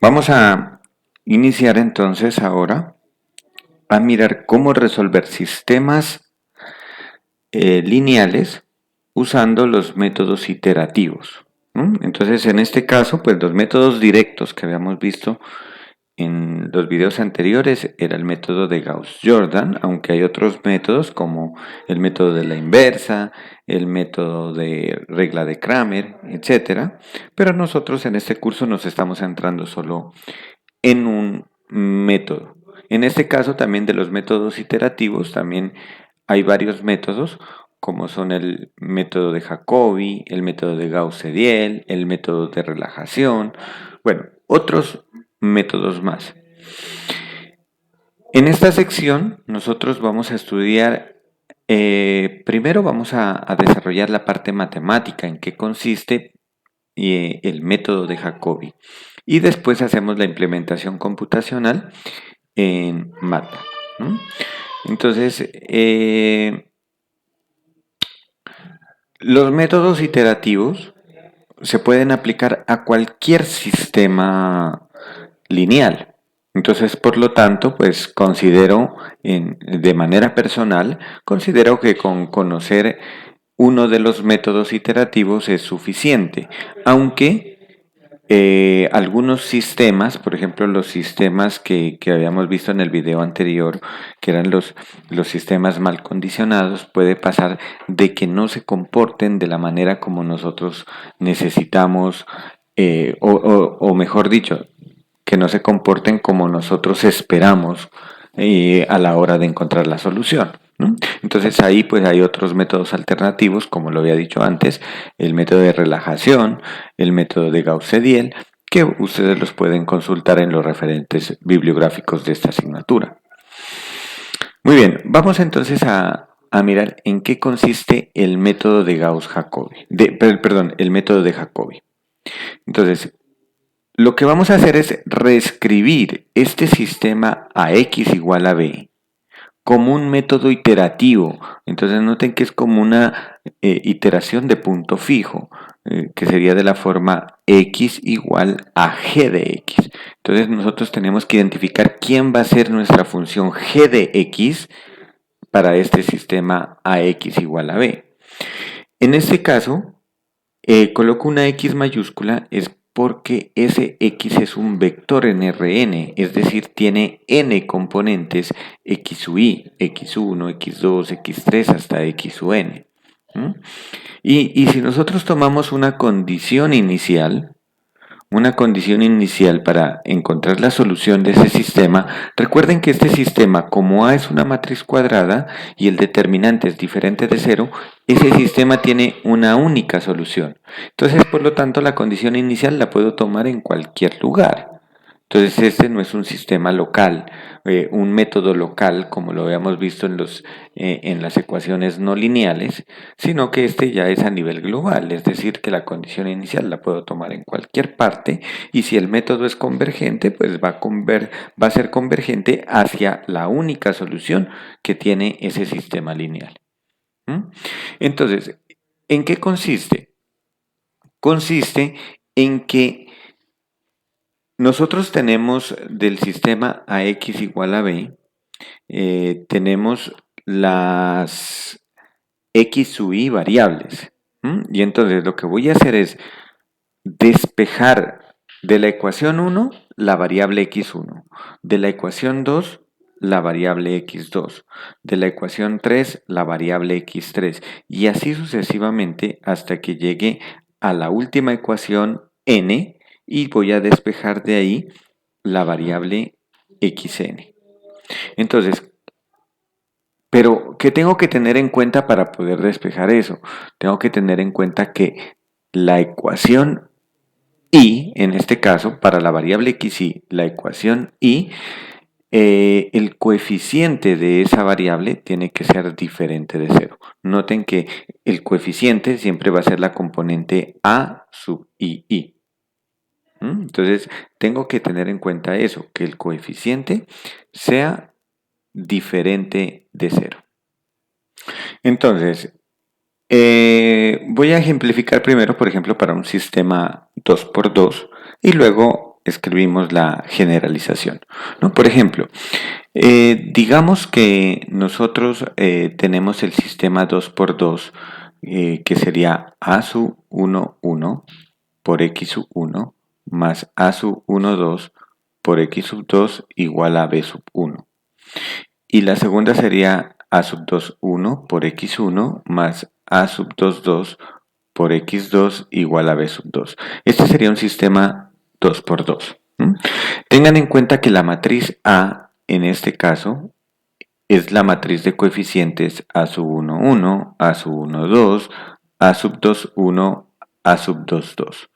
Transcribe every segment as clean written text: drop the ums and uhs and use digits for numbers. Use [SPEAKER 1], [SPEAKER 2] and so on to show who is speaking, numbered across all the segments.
[SPEAKER 1] Vamos a iniciar entonces ahora a mirar cómo resolver sistemas lineales usando los métodos iterativos. Entonces, en este caso, pues los métodos directos que habíamos visto en los videos anteriores era el método de Gauss-Jordan, aunque hay otros métodos como el método de la inversa, el método de regla de Kramer, etcétera. Pero nosotros en este curso nos estamos centrando solo en un método. En este caso también de los métodos iterativos, también hay varios métodos, como son el método de Jacobi, el método de Gauss-Seidel, el método de relajación, bueno, otros métodos más. En esta sección nosotros vamos a estudiar, primero vamos a desarrollar la parte matemática, en qué consiste el método de Jacobi. Y después hacemos la implementación computacional en MATLAB. Entonces, los métodos iterativos se pueden aplicar a cualquier sistema lineal. Entonces, por lo tanto, pues considero, de manera personal, considero que con conocer uno de los métodos iterativos es suficiente, aunque algunos sistemas, por ejemplo, los sistemas que habíamos visto en el video anterior, que eran los sistemas mal condicionados, puede pasar de que no se comporten de la manera como nosotros necesitamos, o mejor dicho, que no se comporten como nosotros esperamos a la hora de encontrar la solución, ¿no? Entonces ahí pues hay otros métodos alternativos, como lo había dicho antes, el método de relajación, el método de Gauss-Seidel, que ustedes los pueden consultar en los referentes bibliográficos de esta asignatura. Muy bien, vamos entonces a mirar en qué consiste el método de Gauss-Jacobi, perdón, el método de Jacobi. Entonces, lo que vamos a hacer es reescribir este sistema a x igual a b como un método iterativo. Entonces noten que es como una iteración de punto fijo, que sería de la forma x igual a g de x. Entonces nosotros tenemos que identificar quién va a ser nuestra función g de x para este sistema ax igual a b. En este caso, coloco una X mayúscula es porque ese X es un vector en Rn, es decir, tiene n componentes x u i, x1, x2, x3 hasta x u n. Y si nosotros tomamos una condición inicial para encontrar la solución de ese sistema, recuerden que este sistema, como A es una matriz cuadrada y el determinante es diferente de cero, ese sistema tiene una única solución. Entonces, por lo tanto, la condición inicial la puedo tomar en cualquier lugar. Entonces, este no es un sistema local, un método local, como lo habíamos visto en las ecuaciones no lineales, sino que este ya es a nivel global, es decir, que la condición inicial la puedo tomar en cualquier parte y si el método es convergente, pues va a ser convergente hacia la única solución que tiene ese sistema lineal. Entonces, ¿en qué consiste? Consiste en que nosotros tenemos del sistema ax igual a b, tenemos las x sub i variables. Y entonces lo que voy a hacer es despejar de la ecuación 1 la variable x1, de la ecuación 2 la variable x2, de la ecuación 3 la variable x3 y así sucesivamente hasta que llegue a la última ecuación n y voy a despejar de ahí la variable xn. Entonces, pero, ¿qué tengo que tener en cuenta para poder despejar eso? Tengo que tener en cuenta que la ecuación y, en este caso, para la variable xy, la ecuación y, el coeficiente de esa variable tiene que ser diferente de cero. Noten que el coeficiente siempre va a ser la componente a sub i. Entonces, tengo que tener en cuenta eso, que el coeficiente sea diferente de cero. Entonces, voy a ejemplificar primero, por ejemplo, para un sistema 2x2 y luego escribimos la generalización, ¿no? Por ejemplo, digamos que nosotros tenemos el sistema 2 por 2, que sería a sub 1, 1 por x sub 1 más a sub 1, 2 por x sub 2 igual a b sub 1. Y la segunda sería a sub 2, 1 por x1 más a sub 2, 2 por x2 igual a b sub 2. Este sería un sistema 2 por 2. Tengan en cuenta que la matriz A, en este caso, es la matriz de coeficientes a sub 1, 1, a sub 1, 2, a sub 2, 1, a sub 2, 2.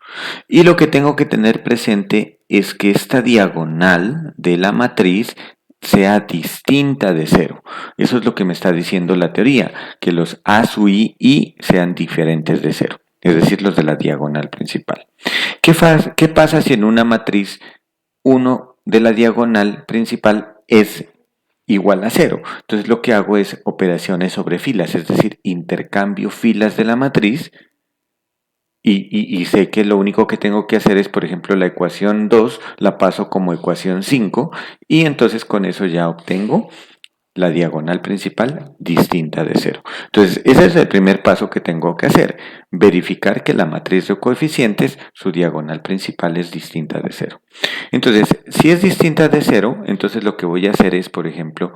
[SPEAKER 1] Y lo que tengo que tener presente es que esta diagonal de la matriz sea distinta de cero. Eso es lo que me está diciendo la teoría, que los A sub I sean diferentes de cero, es decir, los de la diagonal principal. ¿Qué pasa si en una matriz 1 de la diagonal principal es igual a cero? Entonces lo que hago es operaciones sobre filas, es decir, intercambio filas de la matriz y sé que lo único que tengo que hacer es, por ejemplo, la ecuación 2 la paso como ecuación 5 y entonces con eso ya obtengo la diagonal principal distinta de cero. Entonces, ese es el primer paso que tengo que hacer, verificar que la matriz de coeficientes, su diagonal principal es distinta de cero. Entonces, si es distinta de cero, entonces lo que voy a hacer es, por ejemplo,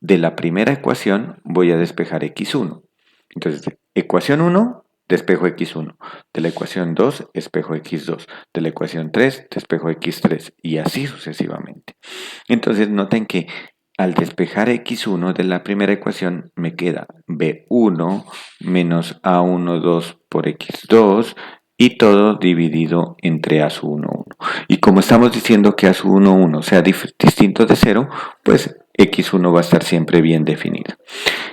[SPEAKER 1] de la primera ecuación voy a despejar x1. Entonces, ecuación 1, despejo x1. De la ecuación 2, despejo x2. De la ecuación 3, despejo x3. Y así sucesivamente. Entonces, noten que al despejar x1 de la primera ecuación me queda b1 menos a12 por x2 y todo dividido entre a sub 1, 1. Y como estamos diciendo que a sub 1, 1 sea distinto de 0, pues x1 va a estar siempre bien definido.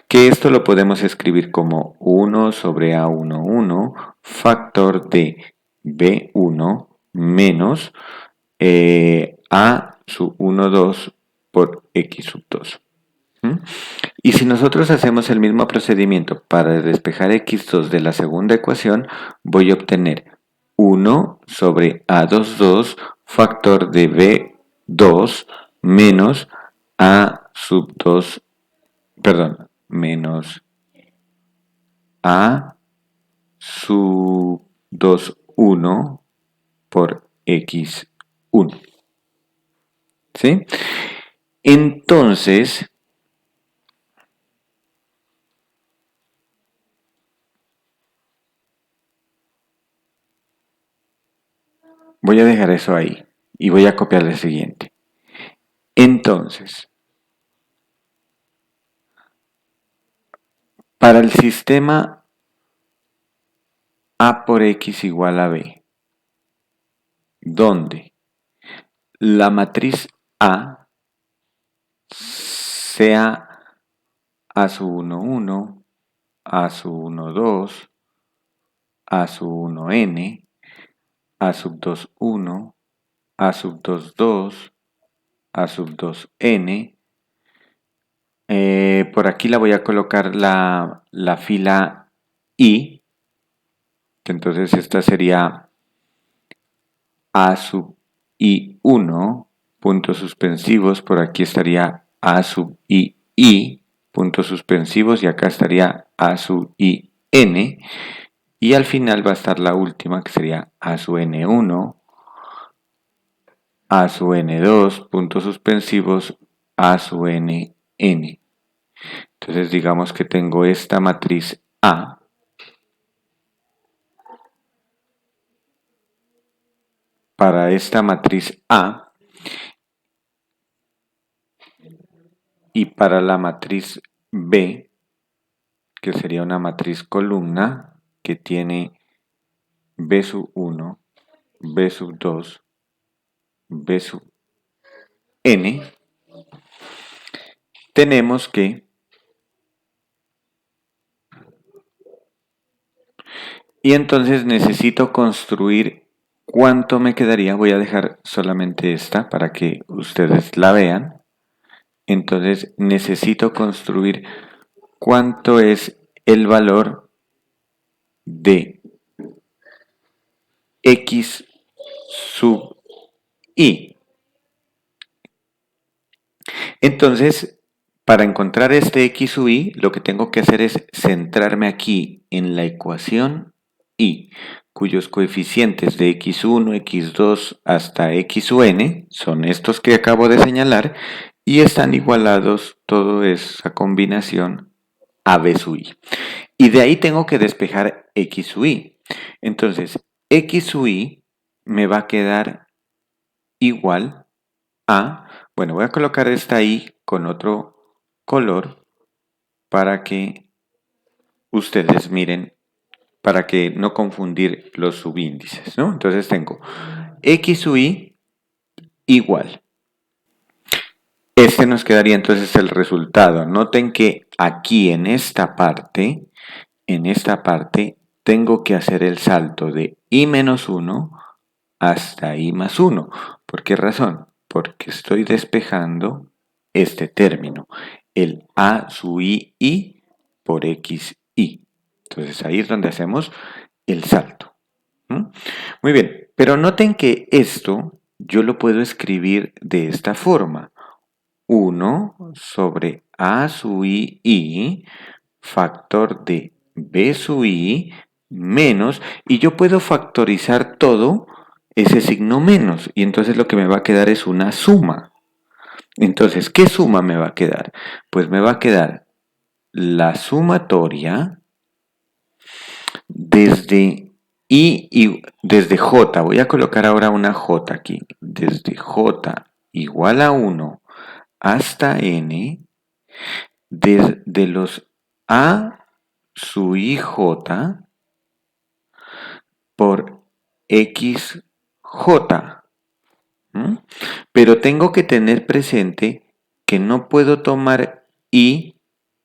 [SPEAKER 1] Que esto lo podemos escribir como 1 sobre a1, 1 factor de b1 menos a sub 1, 2 por x sub 2. Y si nosotros hacemos el mismo procedimiento para despejar x2 de la segunda ecuación, voy a obtener 1 sobre a22 factor de b2 menos a sub 2, perdón, menos a sub 2, 1 por x1. ¿Sí? Entonces, voy a dejar eso ahí y voy a copiar el siguiente. Entonces, para el sistema A por X igual a B, donde la matriz A sea A sub 1, 1, A sub 1, 2, A sub 1, N, A sub 2, 1, A sub 2, 2, A sub 2, N. Por aquí la voy a colocar la fila I, que entonces esta sería A sub I1, puntos suspensivos, por aquí estaría A sub I, puntos suspensivos, y acá estaría A sub IN, y al final va a estar la última, que sería A sub N1, A sub N2, puntos suspensivos, A sub NN. Entonces digamos que tengo esta matriz A. Para esta matriz A y para la matriz B, que sería una matriz columna que tiene B sub 1, B sub 2, B sub N, tenemos que, y entonces necesito construir cuánto me quedaría. Voy a dejar solamente esta para que ustedes la vean. Entonces necesito construir cuánto es el valor de x sub y. Entonces, para encontrar este x sub y, lo que tengo que hacer es centrarme aquí en la ecuación y, cuyos coeficientes de x1, x2 hasta x sub n son estos que acabo de señalar y están igualados toda esa combinación a b sub i. Y de ahí tengo que despejar x sub i. Entonces, x sub i me va a quedar igual a, bueno, voy a colocar esta i con otro color para que ustedes miren, para que no confundir los subíndices, ¿no? Entonces tengo x sub i igual. Este nos quedaría entonces el resultado. Noten que aquí en esta parte, tengo que hacer el salto de i menos 1 hasta i más 1. ¿Por qué razón? Porque estoy despejando este término, el a sub i por x i. Entonces ahí es donde hacemos el salto. ¿Mm? Muy bien, pero noten que esto yo lo puedo escribir de esta forma. 1 sobre a sub i factor de b sub i menos, y yo puedo factorizar todo ese signo menos, y entonces lo que me va a quedar es una suma. Entonces, ¿qué suma me va a quedar? Pues me va a quedar la sumatoria desde i y desde j. Voy a colocar ahora una j aquí. Desde j igual a 1 hasta n, desde los a sub ij por xj. ¿Mm? Pero tengo que tener presente que no puedo tomar i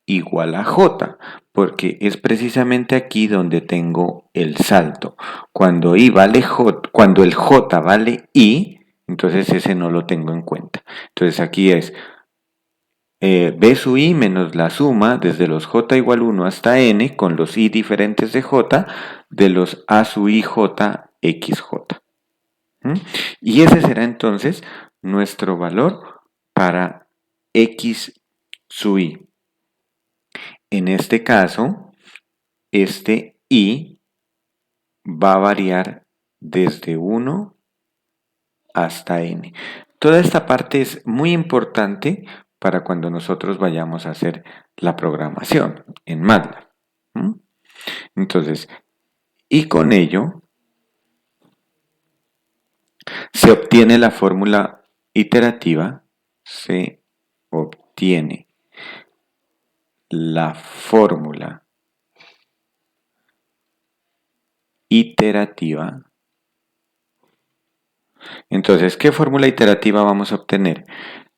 [SPEAKER 1] igual a j, porque es precisamente aquí donde tengo el salto. Cuando i vale j, cuando el j vale i, entonces ese no lo tengo en cuenta. Entonces aquí es b sub i menos la suma desde los j igual 1 hasta n con los i diferentes de j de los a sub ij xj. ¿Mm? Y ese será entonces nuestro valor para x sub i. En este caso, este i va a variar desde 1 hasta n. Toda esta parte es muy importante para cuando nosotros vayamos a hacer la programación en MATLAB. ¿Mm? Entonces, y con ello se obtiene la fórmula iterativa, se obtiene la fórmula iterativa. Entonces, ¿qué fórmula iterativa vamos a obtener?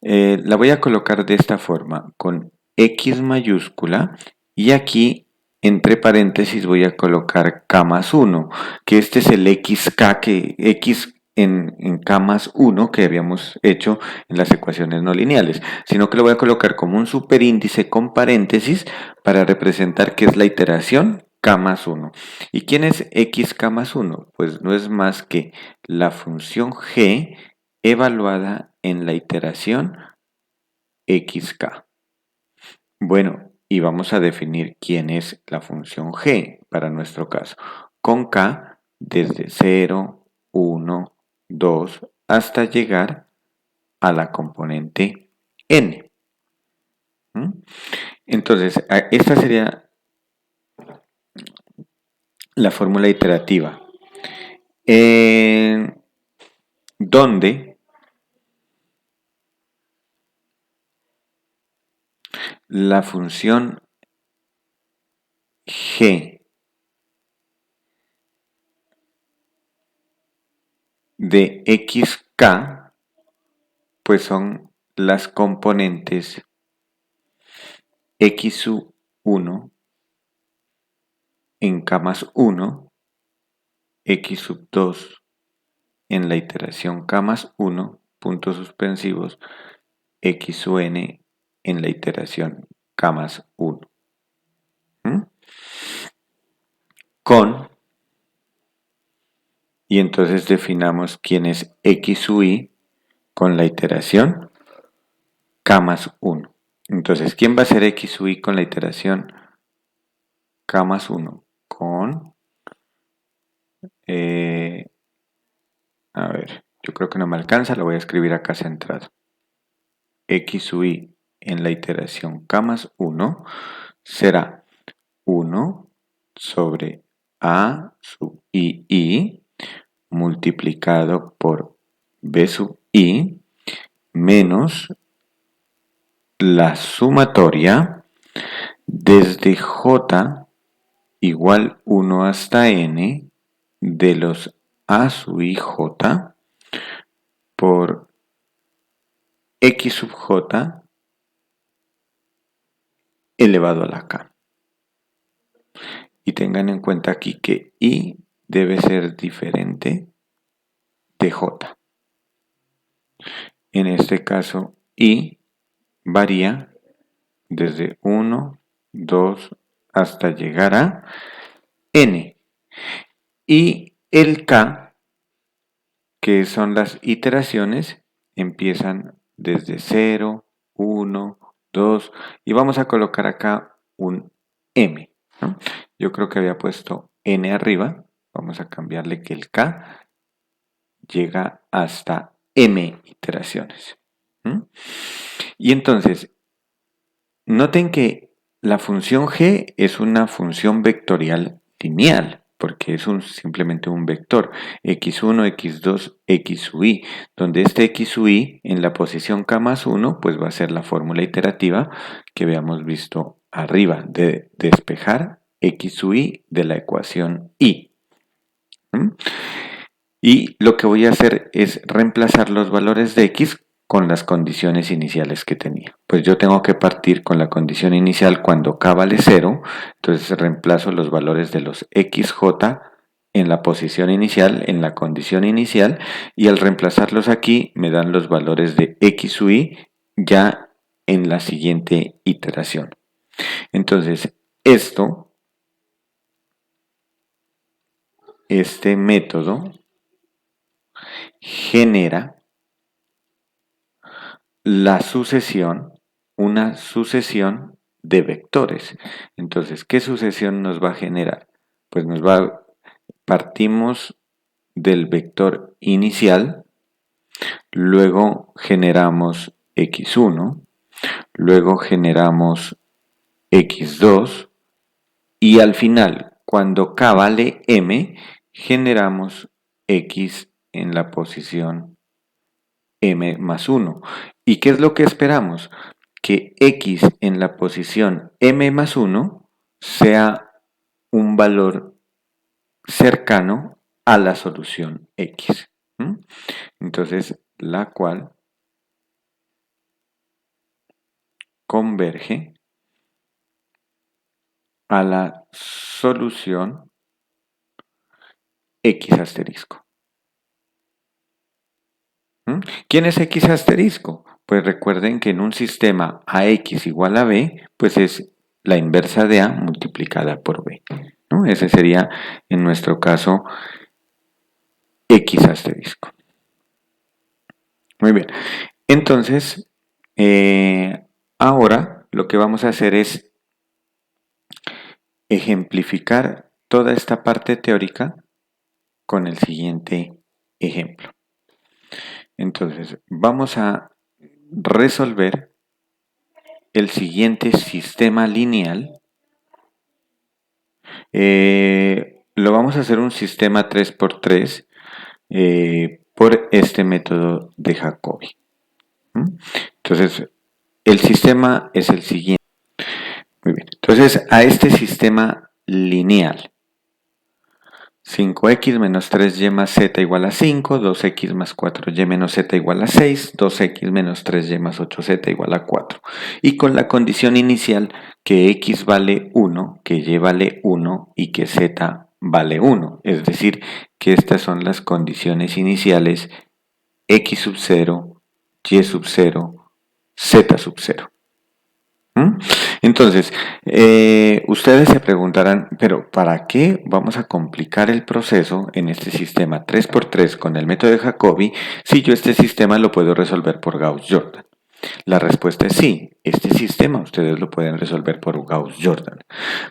[SPEAKER 1] La voy a colocar de esta forma, con X mayúscula, y aquí entre paréntesis voy a colocar K más 1, que este es el XK, que X en K más 1 que habíamos hecho en las ecuaciones no lineales, sino que lo voy a colocar como un superíndice con paréntesis para representar que es la iteración K más 1. ¿Y quién es XK más 1? Pues no es más que la función g evaluada en la iteración xk. Bueno, y vamos a definir quién es la función g para nuestro caso, con k desde 0, 1, 2 hasta llegar a la componente n. ¿Mm? Entonces, esta sería la fórmula iterativa, donde la función g de xk pues son las componentes x sub 1 en k más 1, x sub 2 en la iteración k más 1, puntos suspensivos, x sub n en la iteración k más 1. ¿Mm? Con, y entonces definamos quién es x sub i, con la iteración k más 1. Entonces, ¿quién va a ser x sub i con la iteración k más 1? Con, a ver, yo creo que no me alcanza, lo voy a escribir acá centrado. X sub i en la iteración k más 1 será 1 sobre a sub i multiplicado por b sub i menos la sumatoria desde j igual 1 hasta n de los a sub i j por x sub j elevado a la k. Y tengan en cuenta aquí que i debe ser diferente de j. En este caso, i varía desde 1, 2 hasta llegar a n. Y el k, que son las iteraciones, empiezan desde 0, 1, 2 y vamos a colocar acá un m, ¿no? Yo creo que había puesto n arriba, vamos a cambiarle que el k llega hasta m iteraciones. Y entonces, noten que la función g es una función vectorial lineal, porque es simplemente un vector, x1, x2, x sub i, donde este x sub i en la posición k más 1, pues va a ser la fórmula iterativa que habíamos visto arriba, de despejar x sub i de la ecuación i. Y lo que voy a hacer es reemplazar los valores de x con las condiciones iniciales que tenía. Pues yo tengo que partir con la condición inicial cuando k vale 0, entonces reemplazo los valores de los xj en la posición inicial, en la condición inicial, y al reemplazarlos aquí me dan los valores de x sub i ya en la siguiente iteración. Entonces, este método genera la sucesión, una sucesión de vectores. Entonces, ¿qué sucesión nos va a generar? Pues partimos del vector inicial, luego generamos x1, luego generamos x2 y al final, cuando k vale m, generamos x en la posición m más 1. ¿Y qué es lo que esperamos? Que x en la posición m más 1 sea un valor cercano a la solución x. Entonces, la cual converge a la solución x asterisco. ¿Quién es x asterisco? Pues recuerden que en un sistema ax igual a b, pues es la inversa de a multiplicada por b, ¿no? Ese sería, en nuestro caso, x asterisco. Muy bien. Entonces, ahora lo que vamos a hacer es ejemplificar toda esta parte teórica con el siguiente ejemplo. Entonces, vamos a resolver el siguiente sistema lineal. Lo vamos a hacer un sistema 3×3 por este método de Jacobi. Entonces, el sistema es el siguiente. Muy bien. Entonces, a este sistema lineal, 5x menos 3y más z igual a 5, 2x más 4y menos z igual a 6, 2x menos 3y más 8z igual a 4. Y con la condición inicial que x vale 1, que y vale 1 y que z vale 1. Es decir, que estas son las condiciones iniciales x sub 0, y sub 0, z sub 0. ¿Mm? Entonces, ustedes se preguntarán, pero ¿para qué vamos a complicar el proceso en este sistema 3x3 con el método de Jacobi si yo este sistema lo puedo resolver por Gauss-Jordan? La respuesta es sí, este sistema ustedes lo pueden resolver por Gauss-Jordan.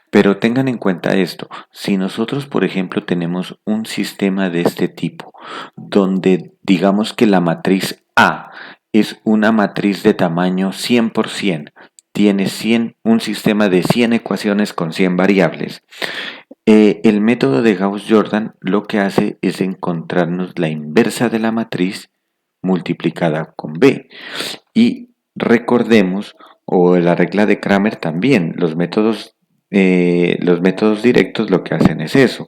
[SPEAKER 1] Pero tengan en cuenta esto, si nosotros, por ejemplo, tenemos un sistema de este tipo, donde digamos que la matriz A es una matriz de tamaño 100%, tiene 100, un sistema de 100 ecuaciones con 100 variables, el método de Gauss-Jordan lo que hace es encontrarnos la inversa de la matriz multiplicada con B. Y recordemos, o la regla de Kramer también, los métodos directos lo que hacen es eso,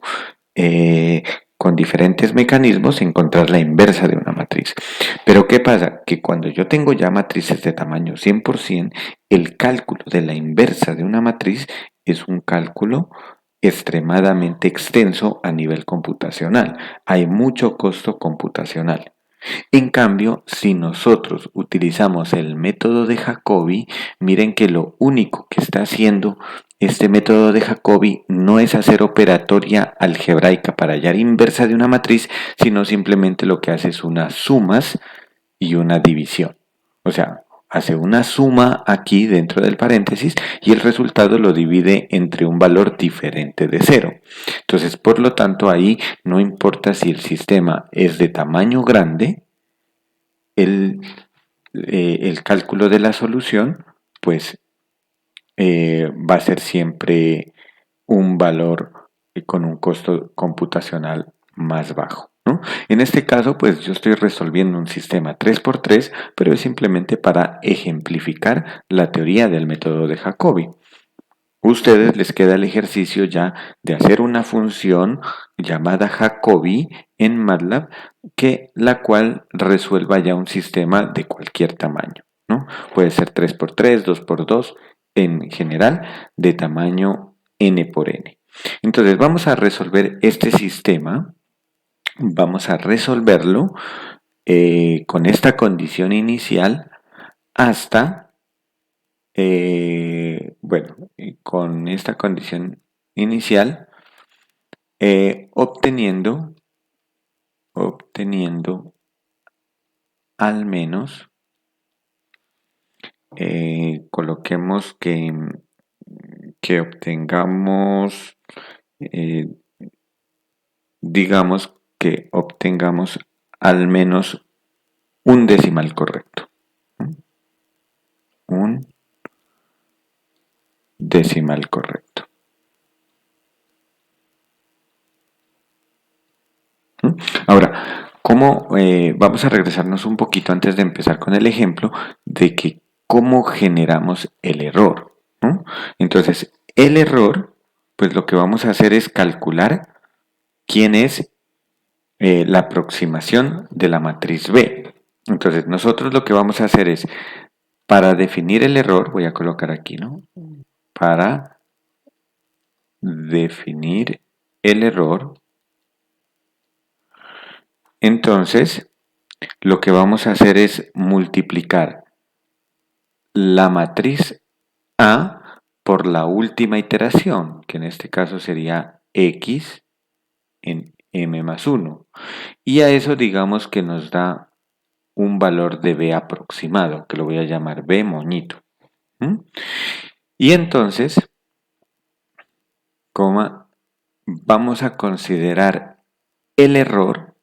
[SPEAKER 1] eh, con diferentes mecanismos encontrar la inversa de una matriz. Pero ¿qué pasa? Que cuando yo tengo ya matrices de tamaño 100%, el cálculo de la inversa de una matriz es un cálculo extremadamente extenso a nivel computacional. Hay mucho costo computacional. En cambio, si nosotros utilizamos el método de Jacobi, miren que lo único que está haciendo este método de Jacobi no es hacer operatoria algebraica para hallar inversa de una matriz, sino simplemente lo que hace es unas sumas y una división. O sea, hace una suma aquí dentro del paréntesis y el resultado lo divide entre un valor diferente de cero. Entonces, por lo tanto, ahí no importa si el sistema es de tamaño grande, el, el cálculo de la solución, pues va a ser siempre un valor con un costo computacional más bajo, ¿no? En este caso, pues yo estoy resolviendo un sistema 3x3, pero es simplemente para ejemplificar la teoría del método de Jacobi. Ustedes les queda el ejercicio ya de hacer una función llamada Jacobi en MATLAB, que la cual resuelva ya un sistema de cualquier tamaño, ¿no? Puede ser 3x3, 2x2, en general de tamaño n por n. Entonces vamos a resolver este sistema, vamos a resolverlo con esta condición inicial hasta bueno, con esta condición inicial, obteniendo al menos, coloquemos que obtengamos, eh, digamos que obtengamos al menos un decimal correcto. Un decimal correcto. Ahora, ¿cómo vamos a regresarnos un poquito antes de empezar con el ejemplo de que cómo generamos el error? ¿No? Entonces, el error, pues lo que vamos a hacer es calcular quién es la aproximación de la matriz B. Entonces, nosotros lo que vamos a hacer es, para definir el error, voy a colocar aquí, ¿no? Para definir el error, entonces, lo que vamos a hacer es multiplicar la matriz A por la última iteración, que en este caso sería X en M más 1. Y a eso digamos que nos da un valor de B aproximado, que lo voy a llamar B moñito. ¿Mm? Y entonces, coma, vamos a considerar el error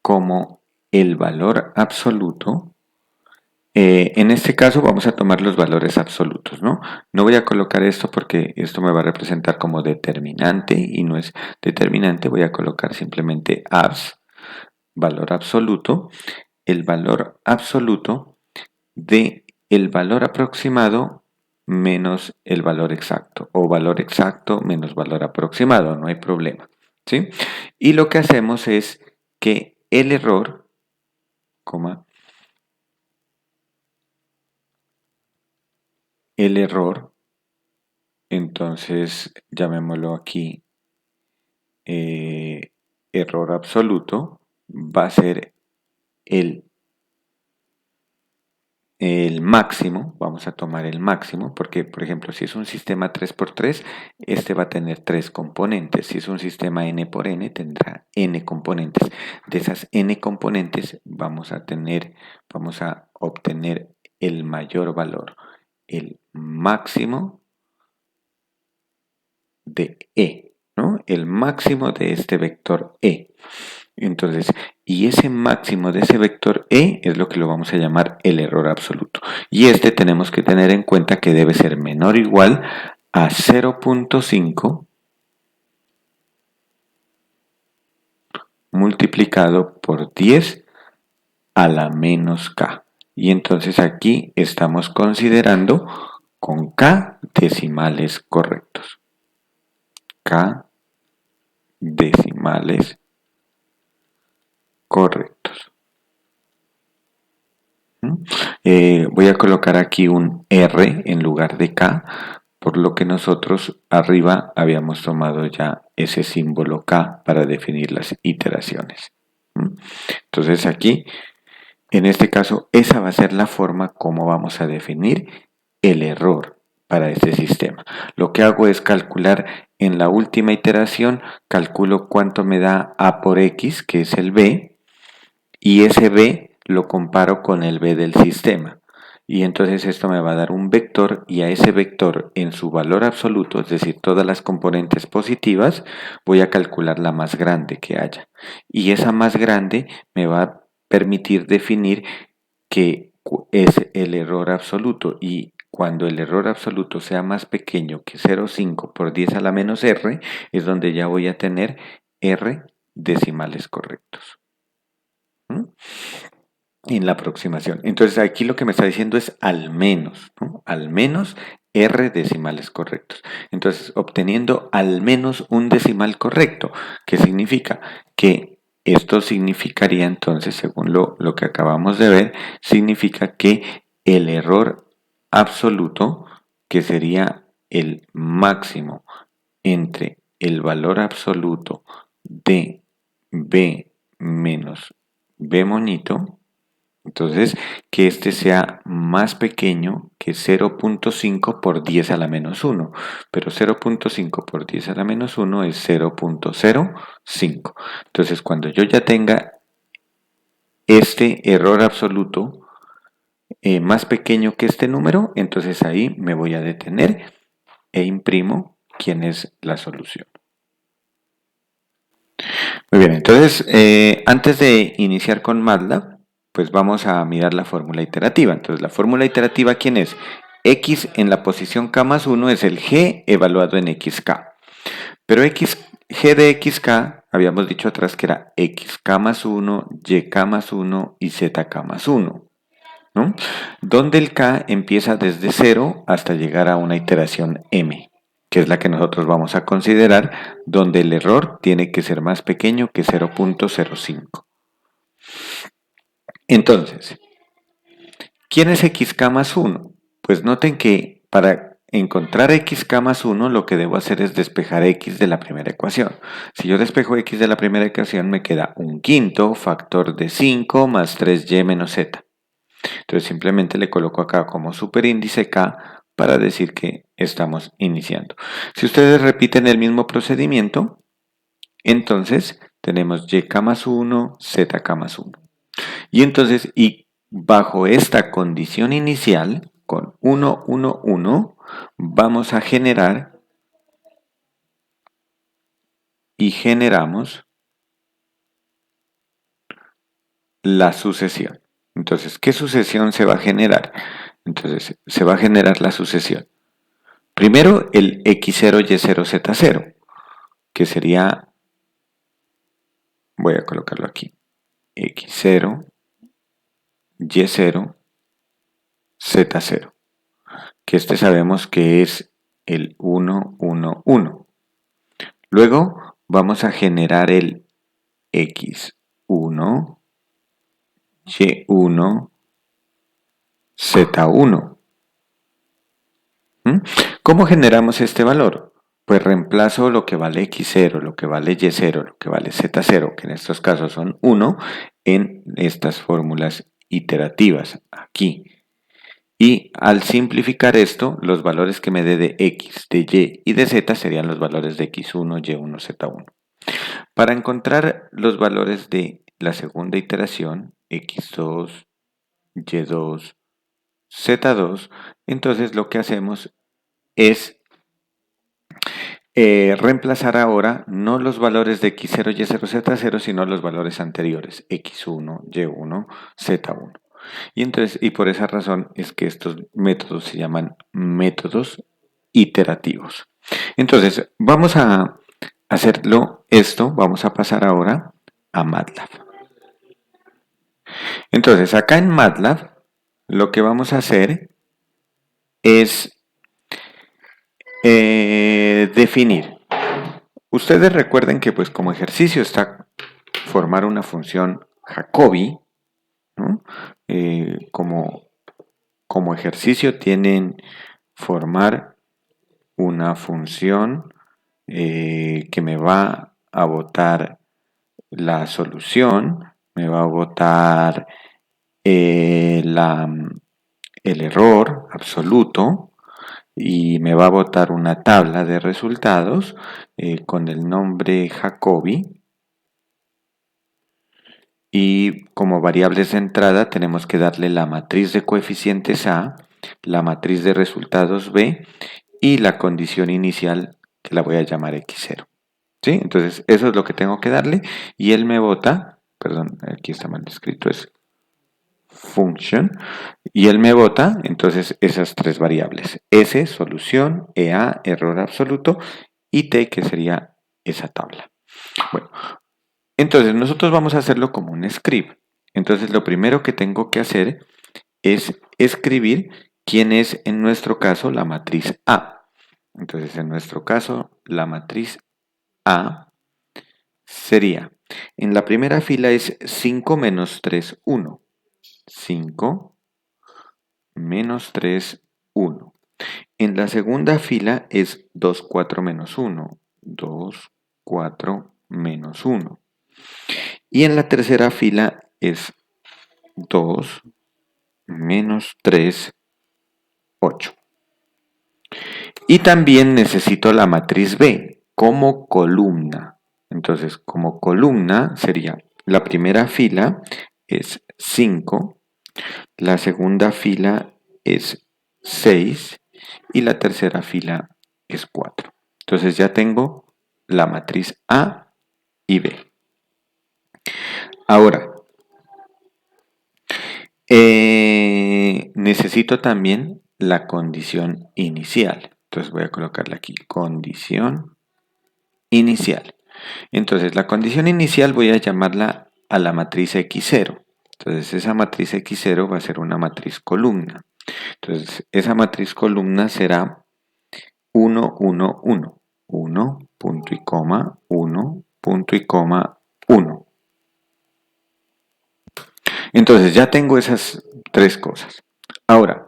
[SPEAKER 1] como el valor absoluto. En este caso vamos a tomar los valores absolutos, ¿no? No voy a colocar esto porque esto me va a representar como determinante y no es determinante. Voy a colocar simplemente abs, valor absoluto, el valor absoluto de el valor aproximado menos el valor exacto o valor exacto menos valor aproximado, no hay problema, ¿sí? Y lo que hacemos es que el error, coma, el error, entonces llamémoslo aquí eh, error absoluto, va a ser el el máximo, vamos a tomar el máximo, porque por ejemplo, si es un sistema 3x3, este va a tener 3 componentes. Si es un sistema n por n, tendrá n componentes. De esas n componentes vamos a obtener el mayor valor, el máximo de E, ¿no? El máximo de este vector E. Entonces, y ese máximo de ese vector E es lo que lo vamos a llamar el error absoluto. Y este tenemos que tener en cuenta que debe ser menor o igual a 0.5 multiplicado por 10 a la menos K. Y entonces aquí estamos considerando con K decimales correctos. K decimales correctos. Voy a colocar aquí un R en lugar de K, por lo que nosotros arriba habíamos tomado ya ese símbolo K para definir las iteraciones. Entonces aquí, en este caso, esa va a ser la forma como vamos a definir el error para este sistema. Lo que hago es calcular en la última iteración, calculo cuánto me da A por X, que es el B, y ese B lo comparo con el B del sistema. Y entonces esto me va a dar un vector y a ese vector en su valor absoluto, es decir, todas las componentes positivas, voy a calcular la más grande que haya. Y esa más grande me va a permitir definir que es el error absoluto y cuando el error absoluto sea más pequeño que 0,5 por 10 a la menos R, es donde ya voy a tener R decimales correctos. En la aproximación. Entonces aquí lo que me está diciendo es al menos, ¿no? Al menos R decimales correctos. Entonces, obteniendo al menos un decimal correcto, ¿qué significa? Que esto significaría entonces, según lo que acabamos de ver, significa que el error absoluto, que sería el máximo entre el valor absoluto de B menos B moñito, entonces, que este sea más pequeño que 0.5 por 10 a la menos 1. Pero 0.5 por 10 a la menos 1 es 0.05. Entonces, cuando yo ya tenga este error absoluto más pequeño que este número, entonces ahí me voy a detener e imprimo quién es la solución. Muy bien, entonces antes de iniciar con MATLAB, pues vamos a mirar la fórmula iterativa. Entonces la fórmula iterativa, ¿quién es? X en la posición K más 1 es el G evaluado en XK. Pero G de XK, habíamos dicho atrás que era XK más 1, YK más 1 y ZK más 1. ¿No? Donde el K empieza desde 0 hasta llegar a una iteración M, que es la que nosotros vamos a considerar, donde el error tiene que ser más pequeño que 0.05. Entonces, ¿quién es XK más 1? Pues noten que para encontrar XK más 1 lo que debo hacer es despejar X de la primera ecuación. Si yo despejo X de la primera ecuación me queda un quinto factor de 5 más 3Y menos Z. Entonces simplemente le coloco acá como superíndice K para decir que estamos iniciando. Si ustedes repiten el mismo procedimiento, entonces tenemos YK más 1, ZK más 1. Y entonces, y bajo esta condición inicial, con 1, 1, 1, vamos a generar y generamos la sucesión. Entonces, ¿qué sucesión se va a generar? Entonces, se va a generar la sucesión. Primero, el X0, Y0, Z0, que sería, voy a colocarlo aquí, X0, Y0, Z0, que este sabemos que es el 1, 1, 1. Luego vamos a generar el X1, Y1, Z1. ¿Cómo generamos este valor? Pues reemplazo lo que vale X0, lo que vale Y0, lo que vale Z0, que en estos casos son 1, en estas fórmulas iterativas aquí. Y al simplificar esto, los valores que me dé de x, de y y de z serían los valores de x1, y1, z1. Para encontrar los valores de la segunda iteración, x2, y2, z2, entonces lo que hacemos es reemplazar ahora no los valores de x0, y0, z0, sino los valores anteriores, x1, y1, z1. Y por esa razón es que estos métodos se llaman métodos iterativos. Entonces, vamos a vamos a pasar ahora a MATLAB. Entonces, acá en MATLAB, lo que vamos a hacer es definir. Ustedes recuerden que pues como ejercicio está formar una función Jacobi, ¿no? Como ejercicio tienen formar una función que me va a botar la solución, me va a botar el error absoluto y me va a botar una tabla de resultados con el nombre Jacobi. Y como variables de entrada tenemos que darle la matriz de coeficientes A, la matriz de resultados B y la condición inicial que la voy a llamar x0. ¿Sí? Entonces eso es lo que tengo que darle y él me bota, perdón, aquí está mal escrito, es function, y él me bota entonces esas tres variables, S, solución, EA, error absoluto, y T, que sería esa tabla. Bueno, entonces nosotros vamos a hacerlo como un script. Entonces lo primero que tengo que hacer es escribir quién es en nuestro caso la matriz A. Entonces en nuestro caso la matriz A sería, en la primera fila es 5 menos 3, 1. 5 menos 3, 1. En la segunda fila es 2, 4 menos 1. 2, 4 menos 1. Y en la tercera fila es 2 menos 3, 8. Y también necesito la matriz B como columna. Entonces, como columna sería la primera fila es 5, la segunda fila es 6 y la tercera fila es 4. Entonces ya tengo la matriz A y B. Ahora, necesito también la condición inicial. Entonces voy a colocarle aquí condición inicial. Entonces la condición inicial voy a llamarla a la matriz X0. Entonces esa matriz X0 va a ser una matriz columna. Entonces esa matriz columna será 1, 1, 1. 1, punto y coma, 1, punto y coma, 1. Entonces ya tengo esas tres cosas. Ahora,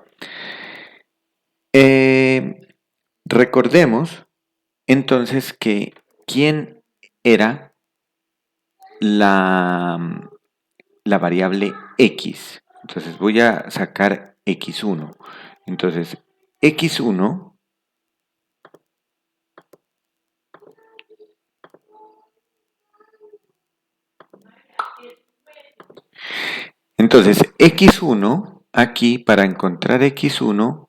[SPEAKER 1] recordemos entonces que quién era la variable x. Entonces voy a sacar x1. Entonces x1 entonces x1 aquí para encontrar x1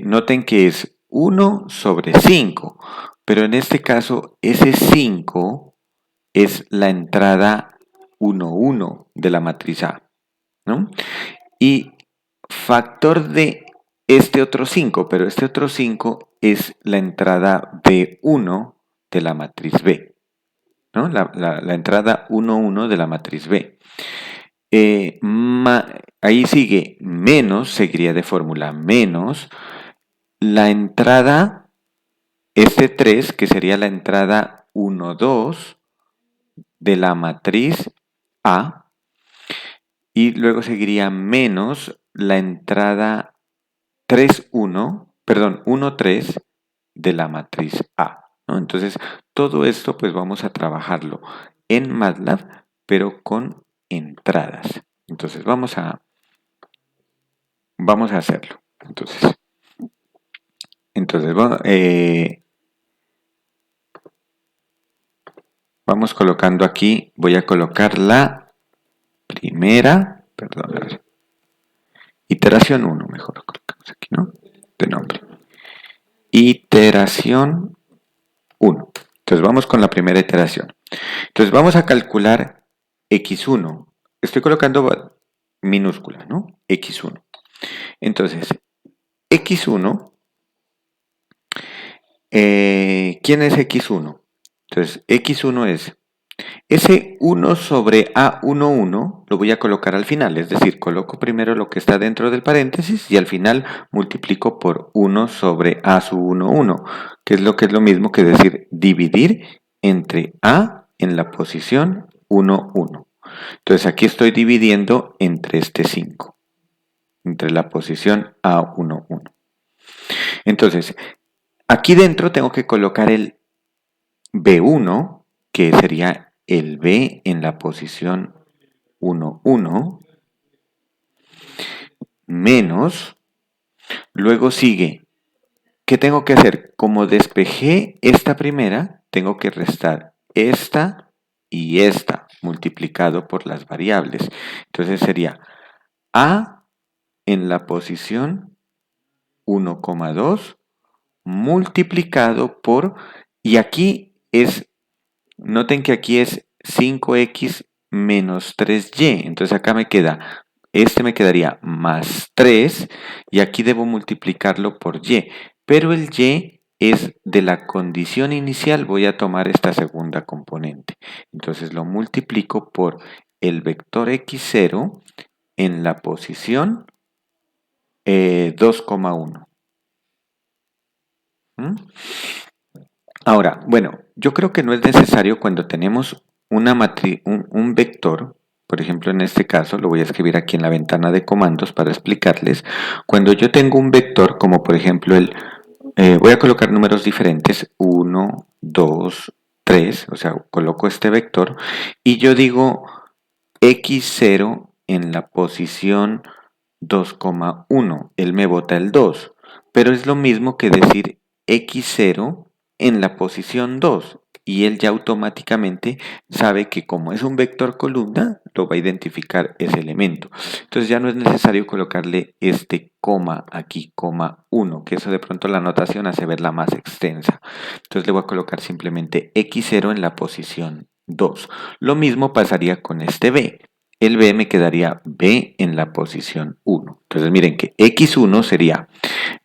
[SPEAKER 1] noten que es 1 sobre 5, pero en este caso ese 5 es la entrada 1, 1 de la matriz A, ¿no? Y factor de este otro 5, pero este otro 5 es la entrada B1 de la matriz B, ¿no? La entrada 1, 1 de la matriz B. Ahí sigue menos, seguiría de fórmula menos la entrada, este 3, que sería la entrada 1, 2 de la matriz A, y luego seguiría menos la entrada 3, 1, perdón, 1, 3 de la matriz A, ¿no? Entonces, todo esto pues vamos a trabajarlo en MATLAB, pero con entradas. Entonces, vamos a hacerlo. Entonces vamos colocando aquí, voy a colocar la primera, perdón, a ver, iteración 1, mejor colocamos aquí, ¿no? De nombre. Iteración 1. Entonces vamos con la primera iteración. Entonces vamos a calcular x1. Estoy colocando minúscula, ¿no? x1. Entonces, x1, ¿quién es x1? Entonces, x1 es ese 1 sobre A11 lo voy a colocar al final, es decir, coloco primero lo que está dentro del paréntesis y al final multiplico por 1 sobre A sub 11, que es lo mismo que decir dividir entre A en la posición 1, 1. Entonces aquí estoy dividiendo entre este 5, entre la posición A11. Entonces, aquí dentro tengo que colocar el B1, que sería el B en la posición 1, 1, menos, luego sigue, ¿qué tengo que hacer? Como despejé esta primera, tengo que restar esta y esta, multiplicado por las variables. Entonces sería A en la posición 1,2 multiplicado por, y aquí es, noten que aquí es 5x menos 3y, entonces acá me queda, este me quedaría más 3 y aquí debo multiplicarlo por y, pero el y es de la condición inicial, voy a tomar esta segunda componente, entonces lo multiplico por el vector x0 en la posición 2,1. ¿Mm? Ahora, bueno, yo creo que no es necesario cuando tenemos una un vector, por ejemplo, en este caso, lo voy a escribir aquí en la ventana de comandos para explicarles. Cuando yo tengo un vector, como por ejemplo voy a colocar números diferentes, 1, 2, 3, o sea, coloco este vector y yo digo x0 en la posición 2,1, él me bota el 2, pero es lo mismo que decir x0 en la posición 2 y él ya automáticamente sabe que como es un vector columna, lo va a identificar ese elemento. Entonces ya no es necesario colocarle este coma aquí, coma 1, que eso de pronto la notación hace verla más extensa. Entonces le voy a colocar simplemente x0 en la posición 2. Lo mismo pasaría con este b. El b me quedaría b en la posición 1. Entonces miren que x1 sería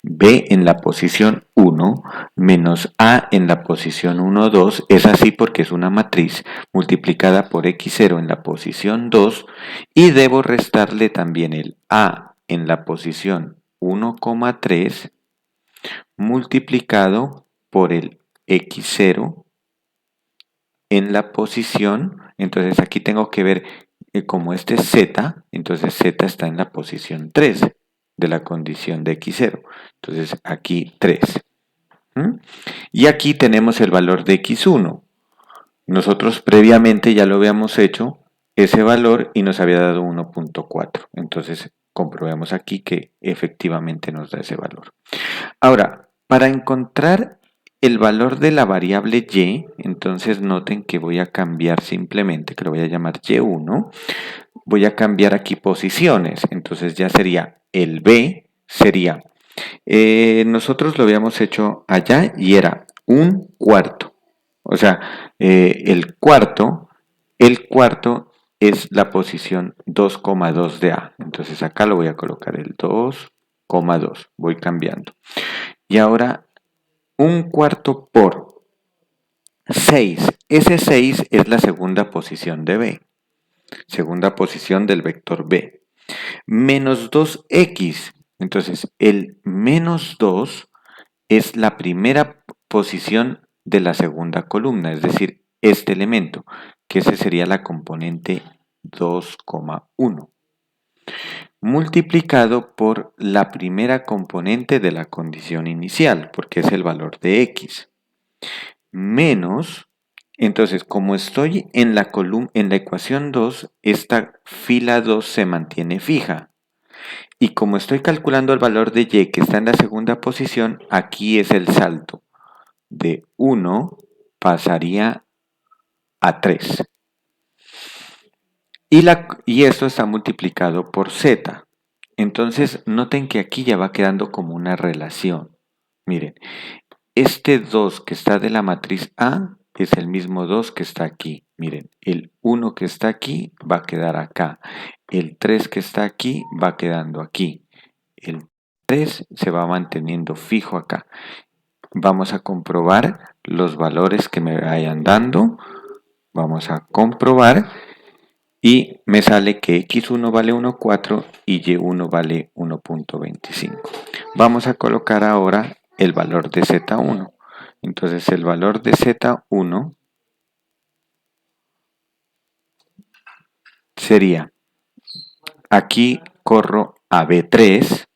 [SPEAKER 1] b en la posición 1 menos a en la posición 1, 2. Es así porque es una matriz multiplicada por x0 en la posición 2 y debo restarle también el a en la posición 1,3 multiplicado por el x0 en la posición, entonces aquí tengo que ver como este es z, entonces z está en la posición 3 de la condición de x0. Entonces aquí 3. ¿Mm? Y aquí tenemos el valor de x1. Nosotros previamente ya lo habíamos hecho, ese valor, y nos había dado 1,4. Entonces comprobamos aquí que efectivamente nos da ese valor. Ahora, para encontrar el valor de la variable y, entonces noten que voy a cambiar simplemente, que lo voy a llamar y1, voy a cambiar aquí posiciones, entonces ya sería el b, sería, nosotros lo habíamos hecho allá y era un cuarto, o sea, el cuarto es la posición 2,2 de A, entonces acá lo voy a colocar el 2,2, voy cambiando. Y ahora un cuarto por 6. Ese 6 es la segunda posición de B. Segunda posición del vector B. Menos 2x. Entonces, el menos 2 es la primera posición de la segunda columna, es decir, este elemento, que ese sería la componente 2,1, multiplicado por la primera componente de la condición inicial, porque es el valor de x, menos, entonces como estoy en la ecuación 2, esta fila 2 se mantiene fija. Y como estoy calculando el valor de y que está en la segunda posición, aquí es el salto. De 1 pasaría a 3. Y esto está multiplicado por z. Entonces, noten que aquí ya va quedando como una relación. Miren, este 2 que está de la matriz A es el mismo 2 que está aquí. Miren, el 1 que está aquí va a quedar acá. El 3 que está aquí va quedando aquí. El 3 se va manteniendo fijo acá. Vamos a comprobar los valores que me vayan dando. Vamos a comprobar y me sale que x1 vale 1,4 y y1 vale 1,25. Vamos a colocar ahora el valor de z1. Entonces el valor de z1 sería, aquí corro a b3,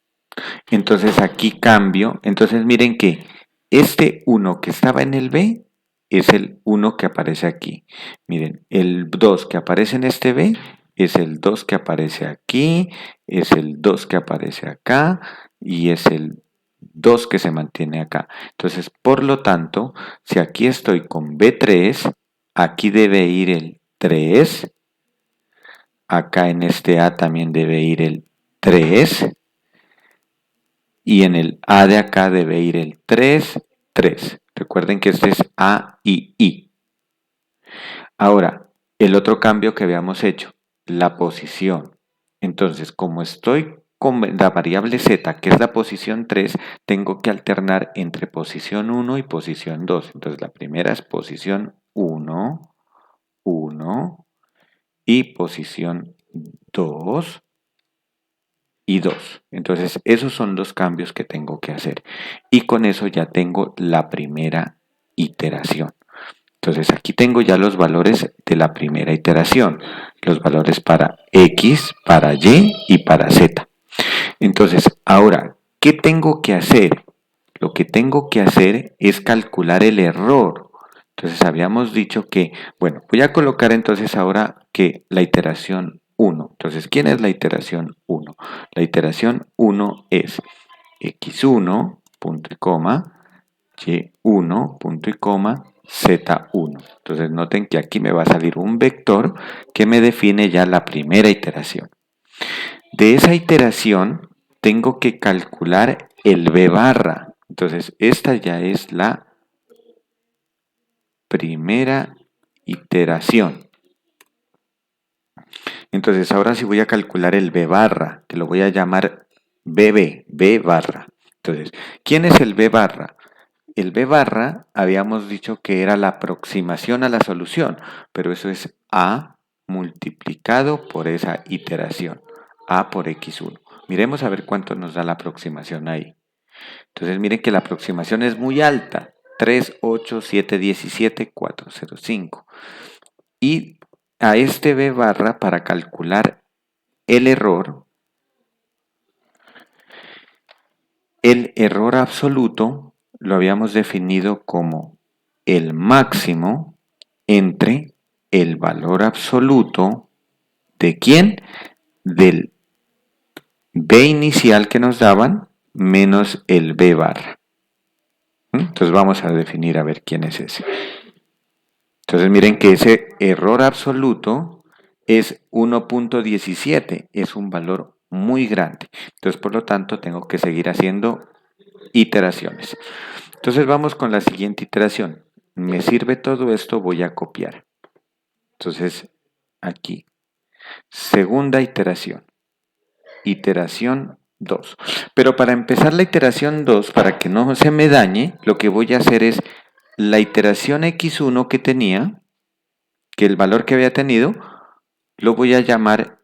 [SPEAKER 1] entonces aquí cambio, entonces miren que este 1 que estaba en el b es el 1 que aparece aquí. Miren, el 2 que aparece en este b es el 2 que aparece aquí, es el 2 que aparece acá y es el 2 que se mantiene acá. Entonces, por lo tanto, si aquí estoy con b3, aquí debe ir el 3, acá en este a también debe ir el 3 y en el a de acá debe ir el 3, 3. Recuerden que este es a y i. Ahora, el otro cambio que habíamos hecho, la posición. Entonces, como estoy con la variable z, que es la posición 3, tengo que alternar entre posición 1 y posición 2. Entonces, la primera es posición 1, 1 y posición 2 y 2. Entonces, esos son los cambios que tengo que hacer. Y con eso ya tengo la primera iteración. Entonces aquí tengo ya los valores de la primera iteración, los valores para x, para y para z. Entonces, ahora, ¿qué tengo que hacer? Lo que tengo que hacer es calcular el error. Entonces habíamos dicho que, bueno, voy a colocar entonces ahora que la iteración 1. Entonces, ¿quién es la iteración 1? La iteración 1 es x1, punto y coma, y1, punto y coma, z1. Entonces noten que aquí me va a salir un vector que me define ya la primera iteración. De esa iteración tengo que calcular el b barra. Entonces esta ya es la primera iteración. Entonces ahora sí voy a calcular el b barra, que lo voy a llamar b barra. Entonces, ¿quién es el b barra? El b barra habíamos dicho que era la aproximación a la solución, pero eso es a multiplicado por esa iteración, a por x1. Miremos a ver cuánto nos da la aproximación ahí. Entonces miren que la aproximación es muy alta, 3, 8, 7, 17, 4, 0, 5. Y a este b barra, para calcular el error absoluto lo habíamos definido como el máximo entre el valor absoluto de ¿quién? Del b inicial que nos daban menos el b barra. Entonces vamos a definir a ver quién es ese. Entonces miren que ese error absoluto es 1,17, es un valor muy grande. Entonces por lo tanto tengo que seguir haciendo iteraciones. Entonces vamos con la siguiente iteración. Me sirve todo esto, voy a copiar. Entonces aquí, segunda iteración, iteración 2. Pero para empezar la iteración 2, para que no se me dañe, lo que voy a hacer es la iteración x1 que tenía, que el valor que había tenido, lo voy a llamar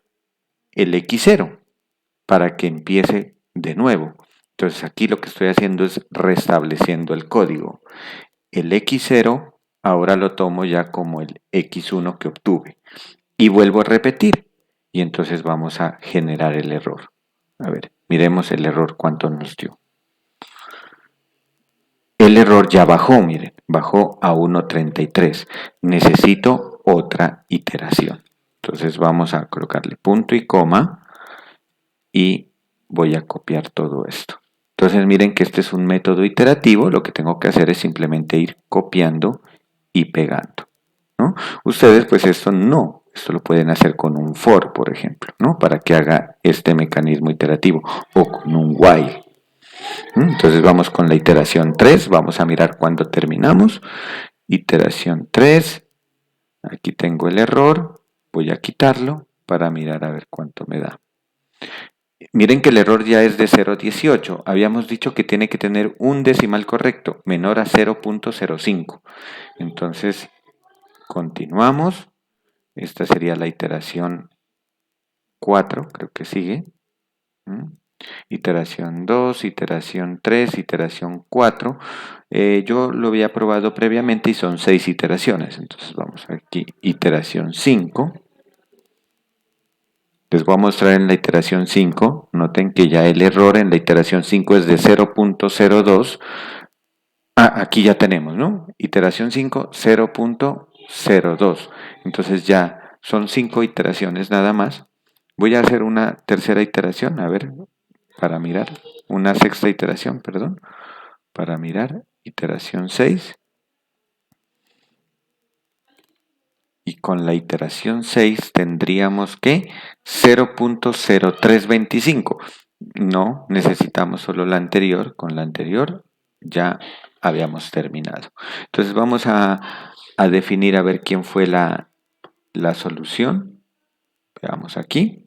[SPEAKER 1] el x0 para que empiece de nuevo. Entonces aquí lo que estoy haciendo es restableciendo el código. El x0 ahora lo tomo ya como el x1 que obtuve. Y vuelvo a repetir. Y entonces vamos a generar el error. A ver, miremos el error cuánto nos dio. El error ya bajó, miren, bajó a 1,33. Necesito otra iteración. Entonces vamos a colocarle punto y coma y voy a copiar todo esto. Entonces miren que este es un método iterativo, lo que tengo que hacer es simplemente ir copiando y pegando, ¿no? Ustedes pues esto lo pueden hacer con un for, por ejemplo, ¿no? Para que haga este mecanismo iterativo, o con un while. Entonces vamos con la iteración 3, vamos a mirar cuándo terminamos. Iteración 3, aquí tengo el error, voy a quitarlo para mirar a ver cuánto me da. Miren que el error ya es de 0,18. Habíamos dicho que tiene que tener un decimal correcto, menor a 0,05. Entonces, continuamos. Esta sería la iteración 4, creo que sigue. Iteración 2, iteración 3, iteración 4. Yo lo había probado previamente y son 6 iteraciones. Entonces vamos aquí, iteración 5. Les voy a mostrar en la iteración 5. Noten que ya el error en la iteración 5 es de 0.02. Aquí ya tenemos, ¿no? Iteración 5, 0.02. Entonces ya son 5 iteraciones nada más. Voy a hacer una tercera iteración, a ver, para mirar. Una sexta iteración, perdón. Para mirar, iteración 6. Y con la iteración 6 tendríamos que 0.0325. No, necesitamos solo la anterior. Con la anterior ya habíamos terminado. Entonces vamos a definir a ver quién fue la solución. Veamos aquí.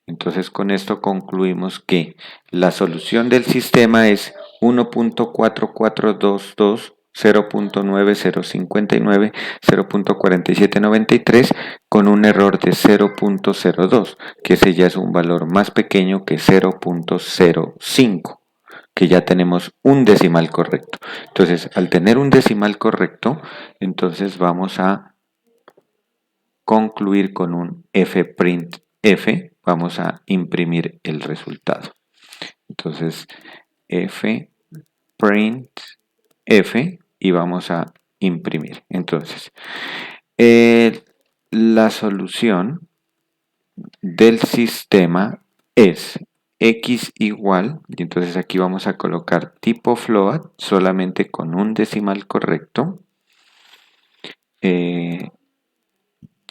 [SPEAKER 1] Entonces con esto concluimos que la solución del sistema es 1.4422, 0.9059, 0.4793 con un error de 0.02, que ese ya es un valor más pequeño que 0.05, que ya tenemos un decimal correcto. Entonces, al tener un decimal correcto, entonces vamos a concluir con un fprintf. Vamos a imprimir el resultado. Entonces, fprintf y vamos a imprimir. Entonces, la solución del sistema es x igual, y entonces aquí vamos a colocar tipo float solamente con un decimal correcto, y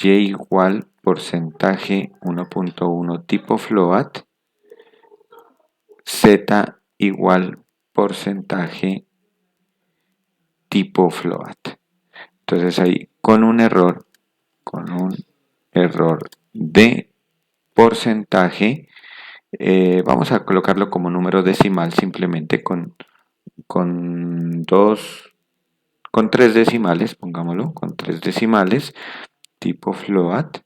[SPEAKER 1] igual porcentaje 1.1 tipo float, z igual porcentaje tipo float. Entonces ahí con un error de porcentaje, vamos a colocarlo como número decimal simplemente con 3 decimales, pongámoslo, con 3 decimales, tipo float,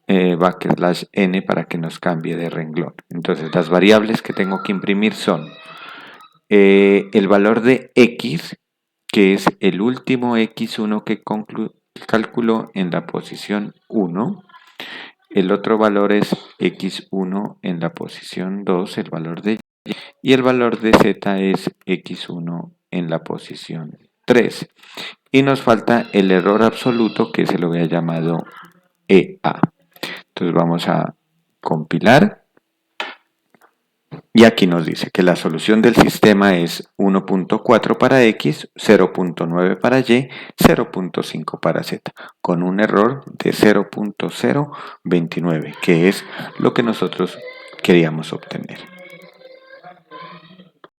[SPEAKER 1] backslash n para que nos cambie de renglón. Entonces las variables que tengo que imprimir son el valor de x, que es el último x1 que calculó en la posición 1. El otro valor es x1 en la posición 2, el valor de y el valor de z es x1 en la posición 3. Y nos falta el error absoluto, que se lo había llamado EA. Entonces vamos a compilar. Y aquí nos dice que la solución del sistema es 1.4 para x, 0.9 para y, 0.5 para z, con un error de 0.029, que es lo que nosotros queríamos obtener.